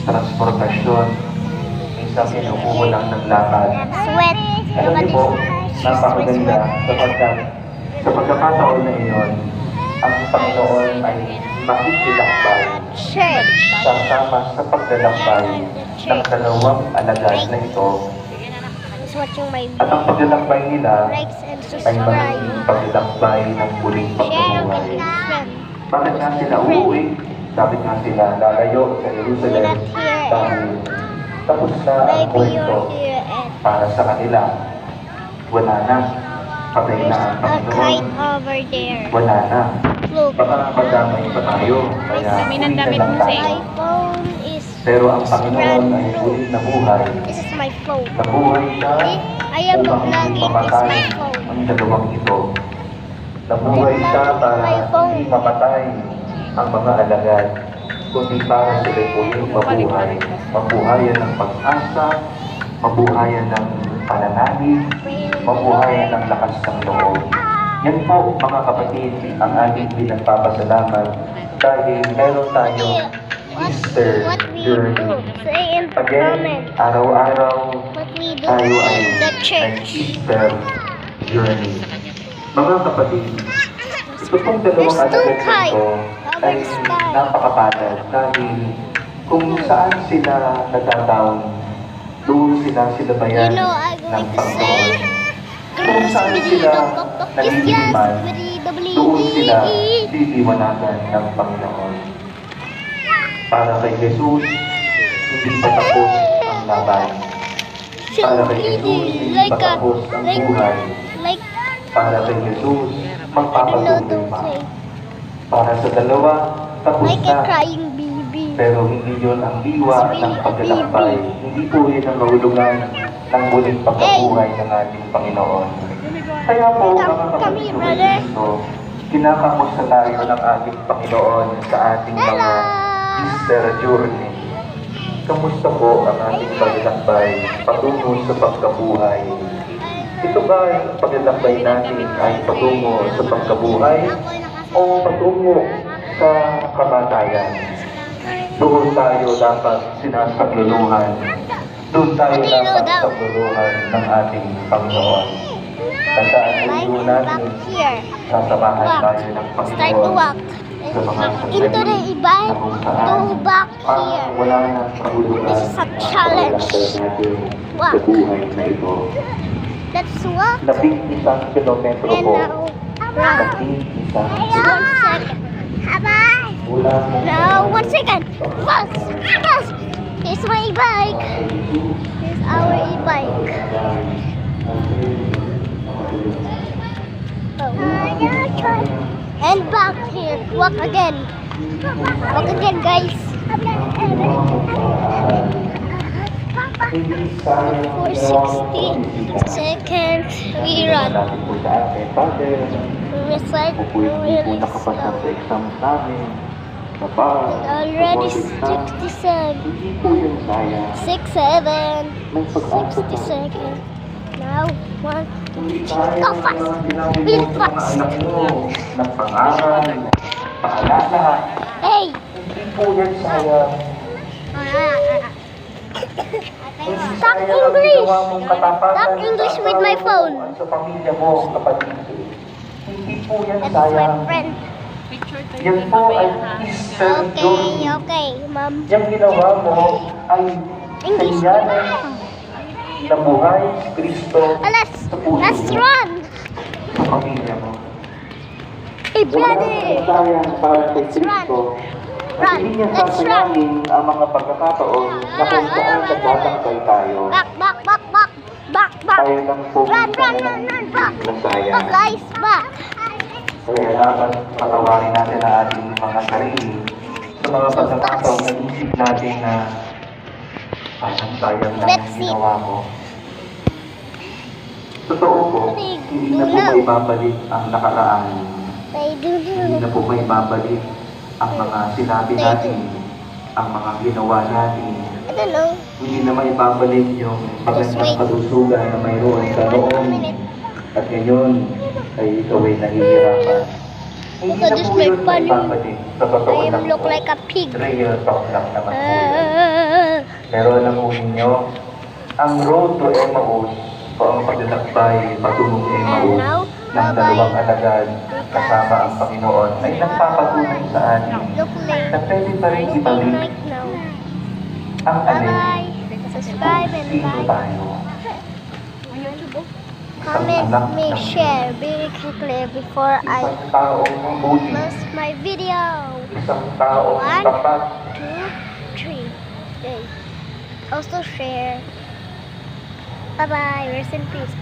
transportasyon, minsan kinukuha lang ng lakad. Sweat. Alam niyo po, napakaganda sapagkat sa pagkakataon na iyon, ang Panginoon ay makikilakbay sasama sa paglalakbay ng dalawang alagad na ito. Is watching my At ang paglalakbay nila likes and ay subscribe. magiging paglalakbay ng muling Share with pagkabuhay. your friend. Bakit nga sila uuwi? Sabi nga sila lalayo sa Jerusalem Not here dahil tapos na ang Maybe kwento you're here and para sa kanila. Wala na. Patay na ang there's a Panginoon. kite over there. Wala na. Look, Baka madamay pa tayo. Kaya Kami ng uwi na damit lang mo, tayo. my phone is. Pero ang Panginoon ay ulit na buhay. This is my phone. Nabuhay siya I am upang vlogging. hindi It's mamatay my phone. ang dalawang ito. Nabuhay siya para hindi mapatay ang mga alagad, kundi para sila po yung mabuhay. Mabuhayan ng pag-asa, mabuhayan ng pananalig, mabuhayan ng lakas ng loob. Yan po mga kapatid, ang ating pinagpapasalamat dahil meron tayong Easter What we do? journey. Say in the Again, comment. araw-araw What we do tayo ay in the church. nag-Easter journey. Mga kapatid, ito pong dalawang There's two alagad kites nito ay over the sky. napakapalad dahil kung saan sila nagtataon, doon sila sinabayan You know, I'm ng going to Panginoon. say. Kung saan sila naliliman, doon sila titiwanagan ng Panginoon. Para kay Jesus, hindi pa tapos ang laban. Para kay Jesus, hindi pa tapos ang buhay. like, Para kay Jesus, I don't know, magpapatuloy don't pa. say. Para sa dalawa, tapos Like a na. crying baby. Pero hindi yun ang diwa It's really ng a paglalakbay. Hindi po yun ang kahulugan ng muling pagkabuhay ng ating Panginoon. Kaya po, mga Come kapatid here, ko brother. Kristo, kinakamusta tayo ng ating Panginoon sa ating mga Hello. Easter journey. Kamusta po ang ating paglalakbay patungo sa pagkabuhay? Ito ba ang paglalakbay natin ay patungo sa pagkabuhay o patungo sa kamatayan? Doon tayo dapat sinasagluluhan. Doon tayo dapat sagluluhan ng ating Panginoon. Tandaan Like po back natin, here. sasamahan Walk. tayo ng Start to Panginoon walk. sa mga Into the sandali e-bike. na kung saan To back parang here. wala nang kahulugan This is a challenge. ang natin Walk. sa buhay na ito. Let's walk. 11 kilometro And po. now, run. 11 1 second. mula Now, 1 second. Fast. Fast. Here's my e-bike. Here's our e-bike. Oh. And back here. Walk again. Walk again, guys. 460 seconds. We run. Recite really slow. Already 67. 6, 7. 60 seconds. Now, 1, 2, 3. Go fast. Really fast. Ng pangaral, paalala, Hey. hindi po yan sayang. Talk English. Talk English with my phone. Sa pamilya mo, kapatid. Hindi po yan That's my sayang. friend. Picture tayo Yan ni po ay mamaya ha. Easter Okay, journey. okay, mom. Yung ginawa mo ay English. senyales na buhay si Kristo sa puso Let's mo, run. sa pamilya mo. Hey, Wala brother. nang sayang para kay Let's run. Kristo. At Run. hindi niya Let's run. sasayangin ang mga pagkakataon na kung saan nagtatangkay tayo. Back, back, back, back. Back, back. Tayo lang po Run, minsan run, run, run, back. nasayang. Back, guys, back. Kaya dapat patawarin natin ang ating mga sarili sa mga pagkakataon na isip natin na parang sayang lang Let's ang see. ginawa ko. Totoo po, hindi na po maibabalik ang nakaraan. They do Hindi do. na po maibabalik ang mga sinabi natin, ang mga ginawa natin. I don't know. Hindi na maibabalik yung Just magandang wait. kalusugan na mayroon ka 1 noon. minute. At ngayon ay ikaw ay nahihirapan. Hindi Look at na this, po my yun funny. maibabalik. Sa totoo I lang look po. like a pig. Real talk lang naman po yun. Pero alam po ninyo, ang road to Emmaus o ang paglalakbay patungong Emmaus ng dalawang alagad kasama ang Panginoon ay nagpapatunay sa atin Look late. na pwede pa rin It's ibalik night now. ang alin Bye-bye. Subscribe and sino like. tayo. Comment, make, share very quickly before I Isang taong mabuti, close my video. isang taong One. tapat, 2, 3. Okay. Also share. Bye-bye. Rest in peace.